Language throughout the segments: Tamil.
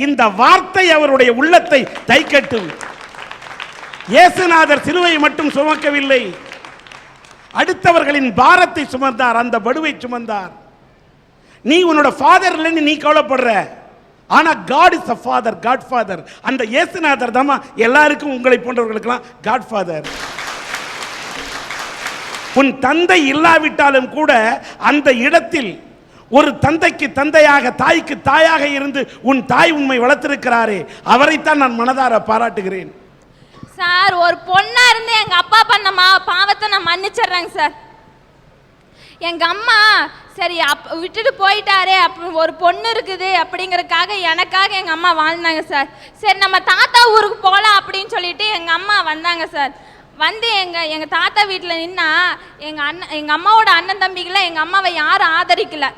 இந்த வார்த்தை அவருடைய உள்ளத்தை தைக்கட்டும். இயேசுநாதர் சிலுவையை மட்டும் சுமக்கவில்லை, அடுத்தவர்களின் பாரத்தை சுமந்தார், அந்த படுவை சுமந்தார். நீ உன்னோட ஃபாதர் இல்லைன்னு நீ கவலைப்படுற, ஆனா God is a father, God father. அந்த இயேசுநாதர் தான் எல்லாருக்கும், உங்களை போன்றவர்களுக்கெல்லாம் காட் ஃபாதர். உன் தந்தை இல்லாவிட்டாலும் கூட அந்த இடத்தில் ஒரு தந்தைக்கு தந்தையாக, தாய்க்கு தாயாக இருந்து உன் தாய் உண்மை வளர்த்திருக்கிறாரே, அவரைத்தான் நான் மனதார பாராட்டுகிறேன். சார், ஒரு பொண்ணா இருந்து எங்க அப்பா பண்ண பாவத்தை நான் மன்னிச்சிடுறேங்க சார். எங்க அம்மா சரி விட்டுட்டு போயிட்டாரே, ஒரு பொண்ணு இருக்குது அப்படிங்கறதுக்காக எனக்காக எங்க அம்மா வாழ்ந்தாங்க சார். சரி நம்ம தாத்தா ஊருக்கு போகலாம் அப்படின்னு சொல்லிட்டு எங்க அம்மா வந்தாங்க சார். வந்து எங்க தாத்தா வீட்டில் நின்னா எங்க அம்மாவோட அண்ணன் தம்பிகளை எங்க அம்மாவை யாரும் ஆதரிக்கல.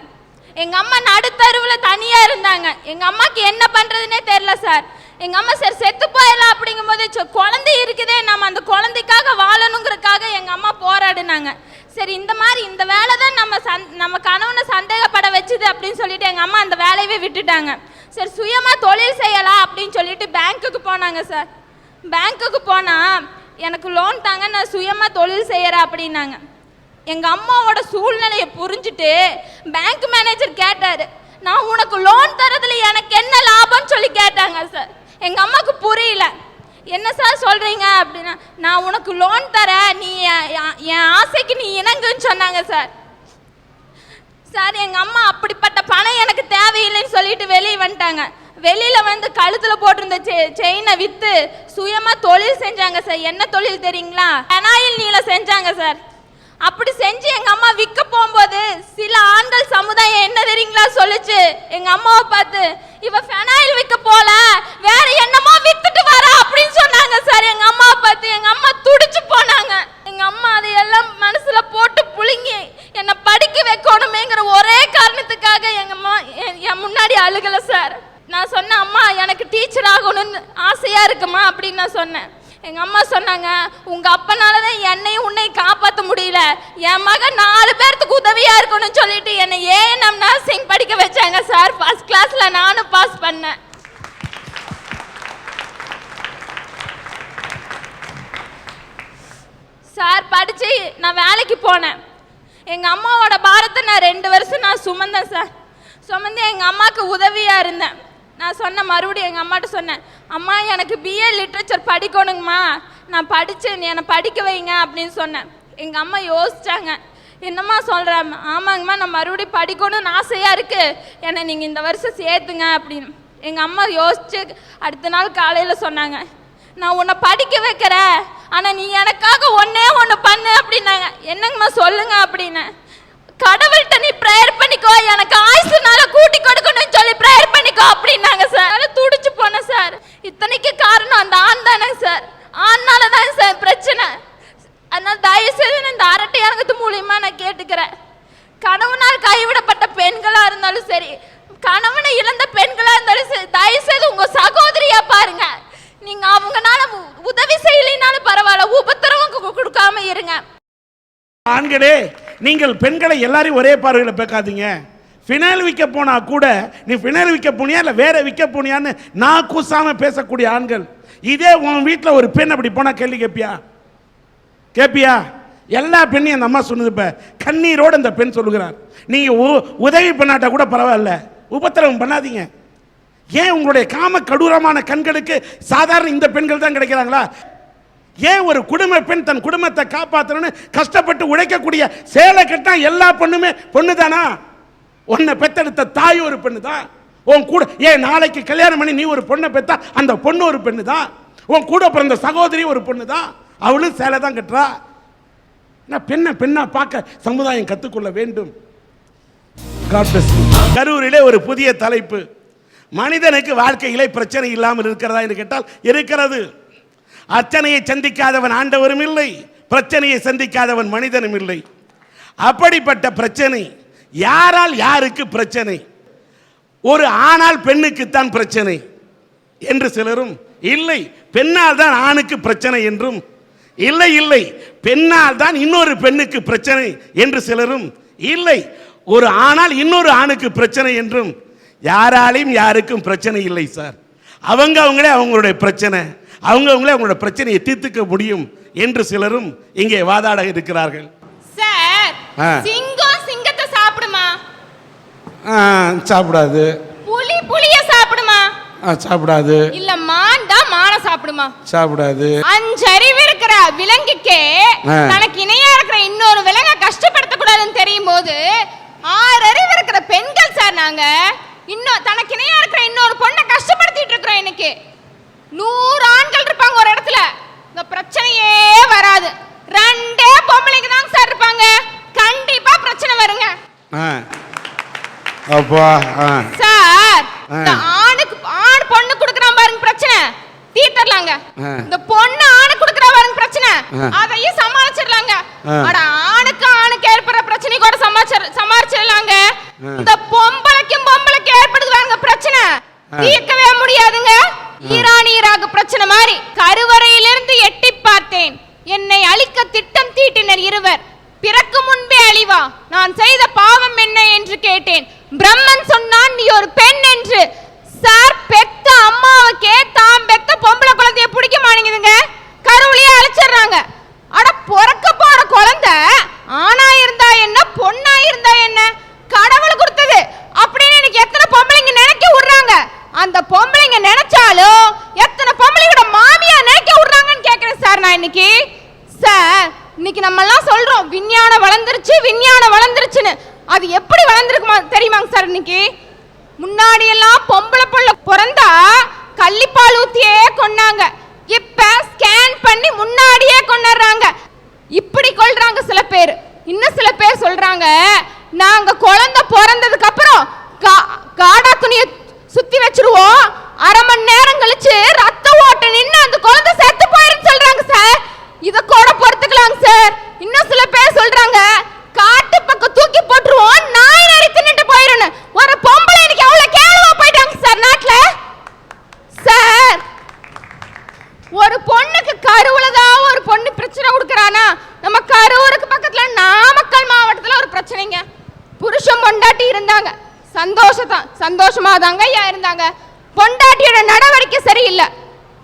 எங்க அம்மா நடுத்தருவில் தனியா இருந்தாங்க. எங்க அம்மாக்கு என்ன பண்றதுன்னே தெரியல சார். எங்க அம்மா சரி செத்து போயிடலாம் அப்படிங்கும்போது குழந்தை இருக்குதே, நம்ம அந்த குழந்தைக்காக வாழணுங்கிறதுக்காக எங்க அம்மா போராடினாங்க. சரி இந்த வேலை தான் நம்ம கணவனை சந்தேகப்பட வச்சுது அப்படின்னு சொல்லிட்டு எங்க அம்மா அந்த வேலையவே விட்டுட்டாங்க. சரி சுயமா தொழில் செய்யலாம் அப்படின்னு சொல்லிட்டு பேங்க்குக்கு போனாங்க சார். பேங்க்குக்கு போனா எனக்கு லோன் தாங்க, நான் சுயமா தொழில் செய்யறேன் அப்படின்னாங்க. எங்க அம்மாவோட சூழ்நிலையை புரிஞ்சுட்டு பேங்க் மேனேஜர் கேட்டாரு, நான் உனக்கு லோன் தரதுல எனக்கு என்ன லாபம்னு சொல்லி கேட்டாங்க சார். எங்க அம்மாவுக்கு புரியல. என்ன சார் சொல்றீங்க அப்படின்னா, நான் உனக்கு லோன் தர, நீ என் ஆசைக்கு நீ இணங்குன்னு சொன்னாங்க சார். சார் எங்க அம்மா அப்படிப்பட்ட பணம் எனக்கு தேவையில்லைன்னு சொல்லிட்டு வெளியே வந்துட்டாங்க. வெளியில வந்து கழுத்துல போட்டிருந்த செயினை வித்து சுயமா தொழில் செஞ்சாங்க சார். என்ன தொழில் தெரியுங்களா? பெனாயில் நீல செஞ்சாங்க சார். அப்படி செஞ்சு எங்க அம்மா விற்க போகும்போது சில ஆண்கள் சமுதாயம் என்ன தெரியுங்களா சொல்லுச்சு, எங்க அம்மாவை பார்த்து, இவ பெனாயில் விற்க போல வேற என்னமோ வித்துட்டு வர அப்படின்னு சொன்னாங்க சார். எங்க அம்மாவை பார்த்து எங்க அம்மா துடிச்சு போனாங்க. எங்க அம்மா அதையெல்லாம் மனசுல போட்டு புழுங்கி என்னை படிக்க வைக்கணுமேங்கிற ஒரே காரணத்துக்காக எங்க அம்மா என் முன்னாடி அழுகல சார். நான் சொன்னேன், அம்மா எனக்கு டீச்சர் ஆகணும்னு ஆசையா இருக்குமா அப்படின்னு நான் சொன்னேன். எங்க அம்மா சொன்னாங்க, உங்க அப்பனாலதான் என்னையும் உன்னையும் காப்பாற்ற முடியல, என் மகன் 4 பேருக்கு உதவியா இருக்கணும்னு சொல்லிட்டு என்னை ஏஎன்எம் நர்சிங் படிக்க வச்சாங்க சார். ஃபர்ஸ்ட் கிளாஸ்ல நானும் பாஸ் பண்ணேன். சார் படிச்சு நான் வேலைக்கு போனேன். எங்க அம்மாவோட பாரத்தை நான் 2 வருஷம் நான் சுமந்தேன் சார். சுமந்து எங்க அம்மாவுக்கு உதவியா இருந்தேன். நான் சொன்ன மறுபடியும் எங்கள் அம்மாட்ட சொன்னேன், அம்மா எனக்கு பிஏ லிட்ரேச்சர் படிக்கணுங்கம்மா, நான் படித்து என்னை படிக்க வைங்க அப்படின்னு சொன்னேன். எங்கள் அம்மா யோசிச்சாங்க, என்னம்மா சொல்கிறேன்? ஆமாங்கம்மா, நான் மறுபடியும் படிக்கணும்னு ஆசையாக இருக்குது, என்னை நீங்கள் இந்த வருஷம் சேர்த்துங்க அப்படின்னு. எங்கள் அம்மா யோசிச்சு அடுத்த நாள் காலையில் சொன்னாங்க, நான் உன்னை படிக்க வைக்கிறேன், ஆனால் நீ எனக்காக ஒன்றே ஒன்று பண்ணு அப்படின்னாங்க. என்னங்கம்மா சொல்லுங்க அப்படின்னு. கடவுள்கிட்ட நீ ப்ரேயர் பண்ணிக்கோ, எனக்கு ஆயுசுனால கூட்டி கொடுக்கணும்னு சொல்லி ப்ரேயர் பண்ணிக்கோ அப்படின்னாங்க சார். துடிச்சு போனேன் சார். இத்தனைக்கு காரணம் அந்த ஆண் தானே சார். ஆண்னால தான் சார் பிரச்சனை. அதனால தயவு செய்து இந்த அரட்டை அரங்கத்து மூலியமா நான் கேட்டுக்கிறேன், கணவனால் கைவிடப்பட்ட பெண்களா இருந்தாலும் சரி, கணவனை இழந்த பெண்களா இருந்தாலும் சரி, தயவு செய்து உங்க சகோதரியா பாருங்க. நீங்க அவங்கனால உதவி செய்யலைனாலும் பரவாயில்ல, உபத்திரவம் கொடுக்காம இருங்க. ஆண்களே, நீங்கள் பெண்களை எல்லாரையும் ஒரே பார்வையில் பார்க்காதீங்க. ஃபினைல் விற்க போனா கூட நீ ஃபினைல் விற்க போனியா இல்லை வேற விற்க போனியான்னு நான் கூசாம பேசக்கூடிய ஆண்கள். இதே உன் வீட்டில் ஒரு பெண் அப்படி போனா கேள்வி கேட்பியா? எல்லா பெண்ணையும் அந்த அம்மா சொன்னது. இப்போ கண்ணீரோடு அந்த பெண் சொல்லுகிறார், நீங்க உதவி பண்ணாட்டா கூட பரவாயில்ல, உபத்திரவம் பண்ணாதீங்க. ஏன் உங்களுடைய காம கடூரமான கண்களுக்கு சாதாரண இந்த பெண்கள் தான் கிடைக்கிறாங்களா? ஏன் ஒரு குடும்ப பெண் தன் குடும்பத்தை காப்பாற்றணும்னு கஷ்டப்பட்டு உழைக்கக்கூடிய சேலை கட்டா எல்லா பொண்ணுமே பொண்ணு தானா? உன்னை பெத்தெடுத்த தாய் ஒரு பெண்ணு தான். உன் கூட ஏன் நாளைக்கு கல்யாணம் பண்ணி நீ ஒரு பொண்ணை பெத்தா அந்த பொண்ணு ஒரு பெண்ணு தான். உன் கூட பிறந்த சகோதரி ஒரு பொண்ணு தான், அவளும் சேலை தான் கட்டுறா. பெண்ணா பார்க்க சமுதாயம் கற்றுக்கொள்ள வேண்டும். கரூரிலே ஒரு புதிய தலைப்பு, மனிதனுக்கு வாழ்க்கையிலே பிரச்சனை இல்லாமல் இருக்கிறதா என்று கேட்டால் இருக்கிறது. அர்ச்சனையை சந்திக்காதவன் ஆண்டவரும் இல்லை, பிரச்சனையை சந்திக்காதவன் மனிதனும் இல்லை. அப்படிப்பட்ட பிரச்சனை யாரால் யாருக்கு பிரச்சனை? ஒரு ஆணால் பெண்ணுக்குத்தான் பிரச்சனை என்று சிலரும், இல்லை பெண்ணால் தான் ஆணுக்கு பிரச்சனை என்றும், இல்லை பெண்ணால் தான் இன்னொரு பெண்ணுக்கு பிரச்சனை என்று சிலரும், இல்லை ஒரு ஆணால் இன்னொரு ஆணுக்கு பிரச்சனை என்றும், யாராலையும் யாருக்கும் பிரச்சனை இல்லை சார். அவங்களே அவங்களுடைய பிரச்சனை, அவங்களே அவங்களோட பிரச்சனையை தீர்த்துக்க முடியும் என்று சிலரும் இங்கே வாதாட இருக்கிறார்கள். சார், சிங்கம் சிங்கத்தை சாப்பிடுமா? சாப்பிடாது. புலிய சாப்பிடுமா? சாப்பிடாது. இல்ல மான் தான் மான சாப்பிடுமா? சாப்பிடாது. 5 அறிவு இருக்கிற விலங்குக்கே தனக்கு இணையா இருக்கிற இன்னொரு விலங்கை கஷ்டப்படுத்த கூடாதுன்னு தெரியும் போது 6 அறிவு இருக்கிற பெண்கள் சார் நாங்க இன்னும் தனக்கு இணையா இருக்கிற இன்னொரு பொண்ணை கஷ்டப்படுத்திட்டு இருக்கிறோம். இன்னைக்கு 100 ஆண்கள் இருப்பாங்க ஒரு இடத்துல, இந்த பிரச்சனையே வராது. 2 பொம்பளைங்க தான் சார் இருப்பாங்க, கண்டிப்பா பிரச்சனை வருங்க. அப்பா சார், இந்த ஆண் பொண்ணு குடுக்குறான் பாருங்க பிரச்சனை, தீர்த்தறலாங்க. இந்த பொண்ணு ஆணு குடுக்குறா பாருங்க பிரச்சனை, அதையும் சமாளிச்சிரலாங்க. அட ஆணுக்கு ஏற்படுற பிரச்சனை கூட சமாளிச்சிரலாங்க. இந்த பொம்பளைக்கு ஏற்படுது பாருங்க பிரச்சனை, தீர்க்கவே முடியாதுங்க. ஈராக் பிரச்சனை மாதிரி கருவறையிலிருந்து எட்டி பார்த்தேன், என்னை அழிக்க திட்டம் தீட்டினர் இருவர், பிறக்கு முன்பே அழிவா, நான் செய்த பாவம் என்ன என்று கேட்டேன். பிரம்மன் சொன்னான் நீ ஒரு பெண் என்று. சார், பெத்த அம்மாவுக்கே தாம் பெத்த பொம்பளை குழந்தைய பிடிக்க மாட்டேங்குதுங்க, கருவிலேயே அழைச்சிடுறாங்க. அட பிறக்க போற குழந்தை ஆணா இருந்தா என்ன பொண்ணா இருந்தா என்ன, கடவுள் கொடுத்தது அப்படின்னு எனக்கு எத்தனை பொம்பளைங்க நினைக்க விடுறாங்க. அந்த பொம்பளைங்க நினைச்சாலும் எத்தனை பொம்பளையோட மாமியா நினைக்க விடுறாங்கன்னு கேட்கிறேன் சார் நான் இன்னைக்கு. சார், இன்னைக்கு நம்ம எல்லாம் சொல்றோம் விஞ்ஞானம் வளர்ந்துருச்சுன்னு, அது எப்படி வளர்ந்துருக்குமா தெரியுமாங்க சார்? இன்னைக்கு முன்னாடி எல்லாம் பொம்பளை புள்ள பிறந்தா கள்ளிப்பால் ஊத்தியே கொன்னாங்க, இப்ப ஸ்கேன் பண்ணி முன்னாடியே கொன்னுறாங்க. இப்படி கொல்றாங்க சில பேர். இன்னும் சில பேர் சொல்றாங்க நாங்க குழந்தை பிறந்ததுக்கு அப்புறம் காடா துணியை சுத்தி வச்சிருவோம், 1/2 மணி நேரம் கழிச்சு ரத்த ஓட்ட நின்னு அந்த குழந்தை செத்து போயிருன்னு சொல்றாங்க சார். இத கூட பொறுத்துக்கலாங்க சார். இன்னும் சில பேர் சொல்றாங்க காட்டு பக்கம் தூக்கி போட்டுருவோம், நாய் நரி தின்னுட்டு போயிருன்னு. ஒரு பொம்பளை இன்னைக்கு அவ்வளவு கேவலமா போயிட்டாங்க சார் நாட்டுல. சார், ஒரு பொண்ணுக்கு கருவுலதான் ஒரு பொண்ணு பிரச்சனை கொடுக்கறானா, நம்ம கரூருக்கு பக்கத்துல நாமக்கல் மாவட்டத்துல ஒரு பிரச்சனைங்க. புருஷன் பொண்டாட்டி இருந்தாங்க, சந்தோஷமா தாங்க இருந்தாங்க. பொண்டாட்டியோட நடவடிக்கை சரியில்லை.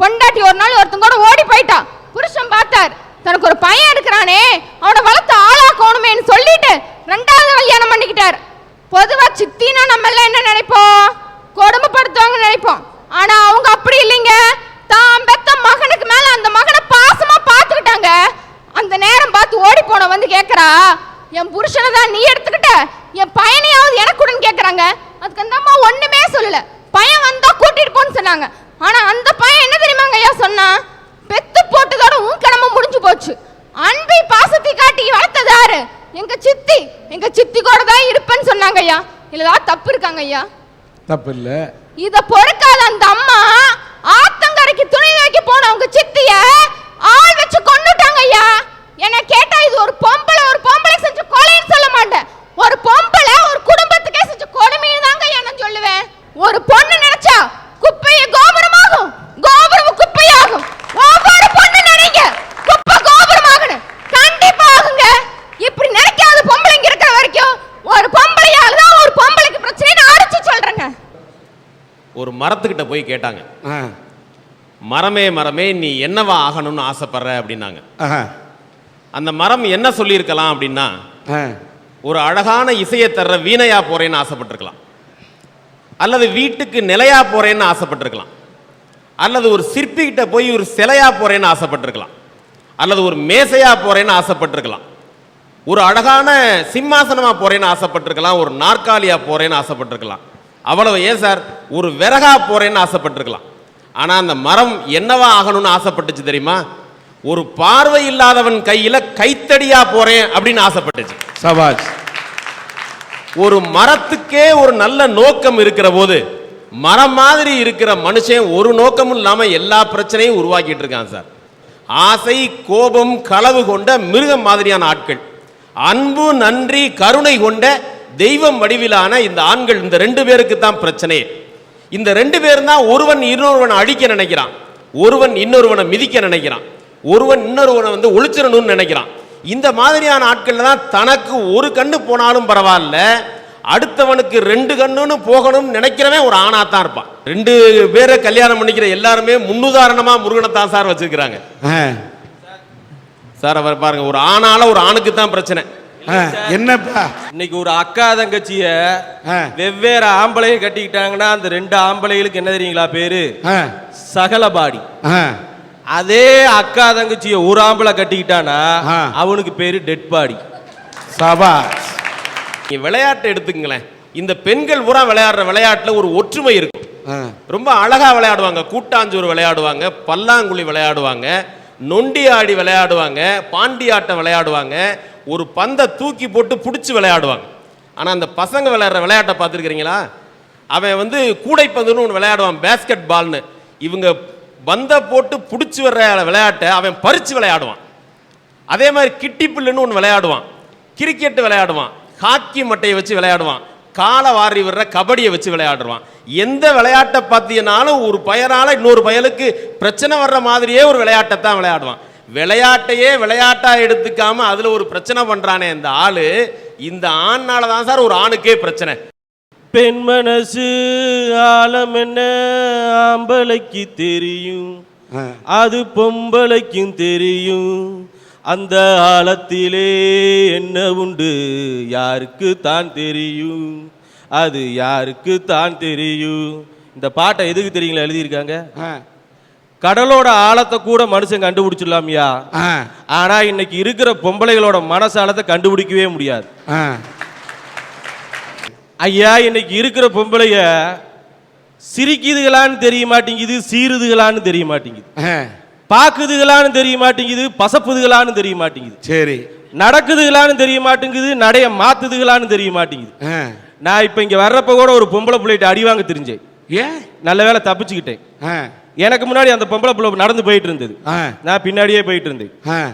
பொண்டாட்டி ஒரு நாள் ஒருத்தங்க கூட ஓடி போயிட்டா. புருஷன் பார்த்தார், தனக்கு ஒரு பையன் இருக்கிறானே அவனை வளர்த்து ஆளாக்கணுமேன்னு சொல்லிட்டு 2வது கல்யாணம் பண்ணிக்கிட்டார். பொதுவா சித்தினா நம்ம எல்லாம் என்ன நினைப்போம், கொடுமைப்படுத்துவாங்க நினைப்போம். ஆனா அவங்க அப்படி இல்லைங்க, தான் பெத்த மகனுக்கு மேல அந்த மகனை பாசமா பார்த்துக்கிட்டாங்க. அந்த நேரம் பார்த்து ஓடி போன வந்து கேட்கறா, என் புருஷனை தான் நீ எடுத்துக்கிட்ட, என் பையனையாவது எனக்கு கூடன்னு கேட்கறாங்க. அதுக்கு அந்த அம்மா ஒண்ணுமே சொல்லல, பையன் வந்தா கூட்டிட்டு போன்னு சொன்னாங்க. ஆனா அந்த பையன் என்ன தெரியுமாங்க ஐயா சொன்னா, பெத்து போட்டதோட உன் கடமை முடிஞ்சு போச்சு, அன்பை பாசத்தை காட்டி வளர்த்ததாரு எங்க சித்தி கூட தான் இருப்பேன்னு சொன்னாங்க ஐயா. இல்லதான் தப்பு இருக்காங்க ஐயா? தப்பு இல்ல. இத பொறுக்காத அந்த அம்மா ஆத்தங்கரைக்கு துணி வைக்க போன உங்க சித்திய ஆள் வச்சு கொன்னுட்டாங்க ஐயா. என்ன கேட்டா இது ஒரு பொம்பளை செஞ்ச கொலைன்னு சொல்ல மாட்டேன், ஒரு பொம்பளை ஒரு குடும்பத்துக்கே செஞ்ச கொடுமைன்னு தாங்க ஐயா நான் சொல்லுவேன். ஒரு பொண்ணு நினைச்சா குப்பைய கோபுரமாகும், கோபுரம் குப்பையாகும். ஒவ்வொரு பொண்ணு நினைங்க குப்பை கோபுரமாகணும், கண்டிப்பா ஆகுங்க. இப்படி நினைக்காத பொம்பளைங்க இருக்கிற வரைக்கும் ஒரு பொம்பளையால தான் ஒரு பொம்பளைக்கு பிரச்சனை அடிச்சு சொல்றேங்க. ஒரு மரத்துக்கிட்ட போய் கேட்டாங்க, மரமே நீ என்னவா ஆகணும்னு ஆசைப்படுற அப்படின்னாங்க. அந்த மரம் என்ன சொல்லியிருக்கலாம் அப்படின்னா, ஒரு அழகான இசையை தர்ற வீணையா போறேன்னு ஆசைப்பட்டிருக்கலாம், அல்லது வீட்டுக்கு நிலையா போறேன்னு ஆசைப்பட்டிருக்கலாம், அல்லது ஒரு சிற்பிகிட்ட போய் ஒரு சிலையா போறேன்னு ஆசைப்பட்டிருக்கலாம், அல்லது ஒரு மேசையா போறேன்னு ஆசைப்பட்டிருக்கலாம், ஒரு அழகான சிம்மாசனமா போறேன்னு ஆசைப்பட்டிருக்கலாம், ஒரு நாற்காலியா போறேன்னு ஆசைப்பட்டிருக்கலாம். அவ்வளவு ஏன் சார், ஒரு விறகா போறேன்னு ஆசைப்பட்டிருக்கலாம். ஆனா அந்த மரம் என்னவா ஆகணும்னு ஆசைப்பட்டுச்சு தெரியுமா? ஒரு பார்வை இல்லாதவன் கையில கைத்தடியா போறேன் அப்படின்னு ஆசைப்பட்டுச்சு. சபாஷ். ஒரு மரத்துக்கே ஒரு நல்ல நோக்கம் இருக்கிற போது மரம் மாதிரி இருக்கிற மனுஷன் ஒரு நோக்கமும் இல்லாம எல்லா பிரச்சனையும் உருவாக்கிட்டு இருக்கான் சார். ஆசை, கோபம், களவு கொண்ட மிருகம் மாதிரியான ஆட்கள், அன்பு, நன்றி, கருணை கொண்ட தெய்வம் வடிவிலான இந்த ஆண்கள், இந்த 2 பேருக்கு தான் பிரச்சனை. இந்த 2 பேரும் தான் ஒருவன் இன்னொருவனை அழிக்க நினைக்கிறான், ஒருவன் இன்னொருவனை மிதிக்க நினைக்கிறான், ஒருவன் இன்னொருவனை வந்து ஒளிச்சிடணும்னு நினைக்கிறான். இந்த மாதிரியான ஆட்கள் தான் தனக்கு ஒரு கண்ணு போனாலும் பரவாயில்ல, அடுத்தவனுக்கு 2 கண்ணுன்னு போகணும்னு நினைக்கிறவன் ஒரு ஆணா தான் இருப்பான். 2 பேரை கல்யாணம் பண்ணிக்கிற எல்லாருமே முன்னுதாரணமா முருகனை தான் சார் வச்சிருக்கிறாங்க. சார் அவர் பாருங்க, ஒரு ஆணால ஒரு ஆணுக்கு தான் பிரச்சனை. என்னப்பா இன்னைக்கு ஒரு அக்கா தங்கச்சிய வெவ்வேறு ஆம்பளையை கட்டிக்கிட்டாங்கன்னா அந்த 2 ஆம்பளைகளுக்கு என்ன தெரியுங்களா பேரு? சகலபாடி. அதே அக்கா தங்கச்சிய ஒரு ஆம்பளை கட்டிக்கிட்டானா அவனுக்கு பேரு டெட் பாடி. சபா. விளையாட்டை எடுத்துக்கங்களேன். இந்த பெண்கள் பூரா விளையாடுற விளையாட்டுல ஒரு ஒற்றுமை இருக்கும். ரொம்ப அழகா விளையாடுவாங்க. கூட்டாஞ்சோறு விளையாடுவாங்க, பல்லாங்குழி விளையாடுவாங்க, நொண்டி ஆடி விளையாடுவாங்க, பாண்டி ஆட்டம் விளையாடுவாங்க, ஒரு பந்தை தூக்கி போட்டு பிடிச்சி விளையாடுவாங்க. ஆனா அந்த பசங்க விளையாடுற விளையாட்டை பார்த்துருக்கிறீங்களா? அவன் கூடைப்பந்துன்னு ஒன்று விளையாடுவான், பேஸ்கெட் பால்னு. இவங்க பந்தை போட்டு பிடிச்சி வர்ற விளையாட்டை அவன் பறிச்சு விளையாடுவான். அதே மாதிரி கிட்டி புல்லுன்னு ஒன்று விளையாடுவான், கிரிக்கெட் விளையாடுவான், ஹாக்கி மட்டையை வச்சு விளையாடுவான், காலை வாரி விடுற கபடியை வச்சு விளையாடுவான். எந்த விளையாட்டை பார்த்தீங்கன்னாலும் ஒரு பயனால இன்னொரு பயலுக்கு பிரச்சனை வர்ற மாதிரியே ஒரு விளையாட்டை தான் விளையாடுவான். விளையாட்டையே விளையாட்டா எடுத்துக்காம அதுல ஒரு பிரச்சனை பண்றானே இந்த ஆளு, இந்த ஆண்னால தான் சார் ஒரு ஆணுக்கே பிரச்சனை. பெண் மனசு ஆழம் என்ன ஆம்பளைக்கு தெரியும், அது பொம்பளைக்கும் தெரியும். அந்த ஆழத்திலே என்ன உண்டு யாருக்கு தான் தெரியும், அது யாருக்கு தான் தெரியும். இந்த பாட்டை எதுக்கு தெரியுங்களா எழுதியிருக்காங்க? கடலோட ஆழத்தை கூட மனுஷன் கண்டுபிடிச்சிடலாமியா, ஆனா இன்னைக்கு இருக்கிற பொம்பளைகளோட மனசாலத்தை கண்டுபிடிக்கவே முடியாது. ஐயா, இன்னைக்கு இருக்கிற பொம்பளைய சிரிக்குதுகளான்னு தெரிய மாட்டேங்குது, சீருதுகளான்னு தெரிய மாட்டேங்குது, பாக்குதுகளான்னு தெரிய மாட்டேங்குது, பசப்புதுகளான்னு தெரிய மாட்டேங்குது, சரி நடக்குதுகளான்னு தெரிய மாட்டேங்குது, நடைய மாத்துதுகளான்னு தெரிய மாட்டேங்குது. நான் இப்ப இங்க வர்றப்ப கூட ஒரு பொம்பளை பிள்ளைகிட்ட அடி வாங்க தெரிஞ்சேன். ஏன்? நல்ல வேலை தப்பிச்சுக்கிட்டேன். எனக்கு முன்னாடி அந்த பொம்பளை பிள்ளை நடந்து போயிட்டு இருந்தது, நான் பின்னாடியே போயிட்டு இருந்தேன்.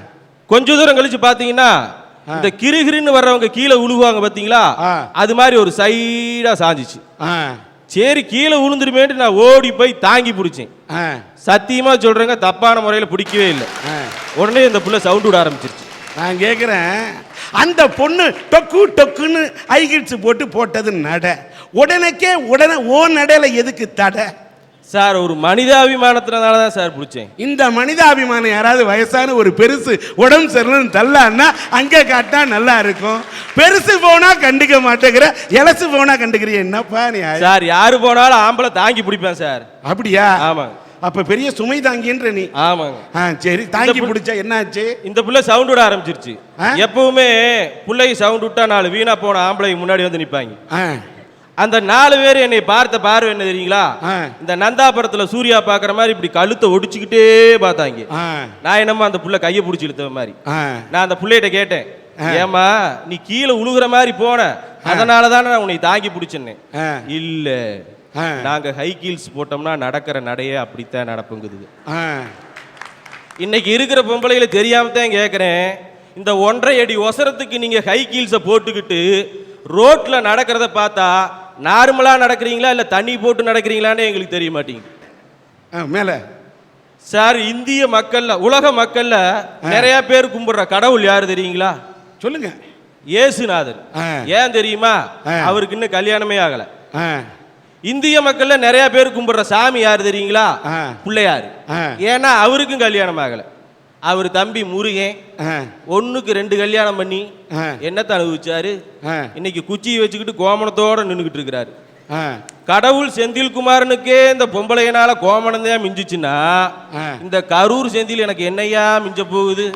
கொஞ்ச தூரம் கழிச்சு பாத்தீங்கன்னா இந்த கிருகிருன்னு வர்றவங்க கீழே உழுகுவாங்க பாத்தீங்களா, அது மாதிரி ஒரு சைடா சாஞ்சிச்சு. சரி கீழே விழுந்துருமேட்டு நான் ஓடி போய் தாங்கி பிடிச்சேன். சத்தியமா சொல்றேங்க, தப்பான முறையில பிடிக்கவே இல்லை. உடனே இந்த புள்ள சவுண்ட் விட ஆரம்பிச்சிருச்சு. நான் கேட்கிறேன், அந்த பொண்ணு டொக்கு டொக்குன்னு ஐகிட்ஸ் போட்டது நட, உடனே ஓ நடையில எதுக்கு தடை? சார் ஒரு மனிதாபிமானத்தினால தான் சார் பிடிச்சேன். இந்த மனிதாபிமானம் யாராவது வயசான ஒரு பெருசு உடம்பு சரியில்லைன்னு தள்ளான்னா அங்கே காட்டா நல்லா இருக்கும். பெருசு போனா கண்டுக்க மாட்டேங்கிற, எலசு போனா கண்டுக்கிறிய என்னப்பா நீ? சார் யாரு போனாலும் ஆம்பளை தாங்கி பிடிப்பேன் சார். அப்படியா? ஆமாங்க. அப்ப பெரிய சுமை தாங்கின்ற நீ? ஆமாங்க. சரி, தாங்கி பிடிச்சா என்னாச்சு? இந்த புள்ள சவுண்ட் விட ஆரம்பிச்சிருச்சு. எப்பவுமே புள்ளைக்கு சவுண்ட் விட்டா 4 வீணா போன ஆம்பளை முன்னாடி வந்து நிப்பாங்க. அந்த 4 பேர் என்னை பார்த்த பார்வை என்ன தெரியுங்களா? இந்த நந்தாபுரத்துல சூர்யா பாக்குற மாதிரி இப்படி கழுத்தை ஒடிச்சுக்கிட்டே பார்த்தாங்க. நான் என்னமா அந்த புள்ள கையை பிடிச்சி இழுத்த மாதிரி. நான் அந்த புள்ளைகிட்ட கேட்டேன், ஏமா நீ கீழே உழுகுற மாதிரி போன, அதனாலதானே நான் உன்னை தாங்கி பிடிச்சேன்னு. இல்ல, நாங்க ஹை ஹீல்ஸ் போட்டோம்னா நடக்கிற நடையே அப்படித்தான் நடப்புங்குது. இன்னைக்கு இருக்கிற பொம்பளைகளை தெரியாம தான் கேட்கிறேன், இந்த 1.5 அடி ஒசரத்துக்கு நீங்க ஹை ஹீல்ஸை போட்டுக்கிட்டு ரோட்ல நடக்கிறத பார்த்தா நார்மலா நடக்கிறீங்களா இல்ல தண்ணி போட்டு நடக்கிறீங்களான்னு எங்களுக்கு தெரிய மாட்டேங்குது. மேல சார், இந்திய மக்கள்ல, உலக மக்கள்ல நிறைய பேர் கும்பிடுற கடவுள் யாரு தெரியுங்களா? சொல்லுங்க. இயேசுநாதர். ஏன் தெரியுமா? அவருக்கு இன்னும் கல்யாணமே ஆகல. இந்திய மக்கள்ல நிறைய பேர் கும்பிடுற சாமி யாரு தெரியுங்களா? பிள்ளையாரு. ஏன்னா அவருக்கும் கல்யாணம் ஆகல. அவர் தம்பி முருகன் 1க்கு 2 கல்யாணம் பண்ணி என்னத்தை அனுபவிச்சாரு? இன்னைக்கு குச்சியை வச்சுக்கிட்டு கோமணத்தோட நின்றுகிட்டு இருக்கிறாரு. கடவுள் செந்தில்குமாரனுக்கே இந்த பொம்பளையனால கோமணம் தான் மிஞ்சிச்சுன்னா இந்த கரூர் செந்தில் எனக்கு என்னையா மிஞ்ச போகுது?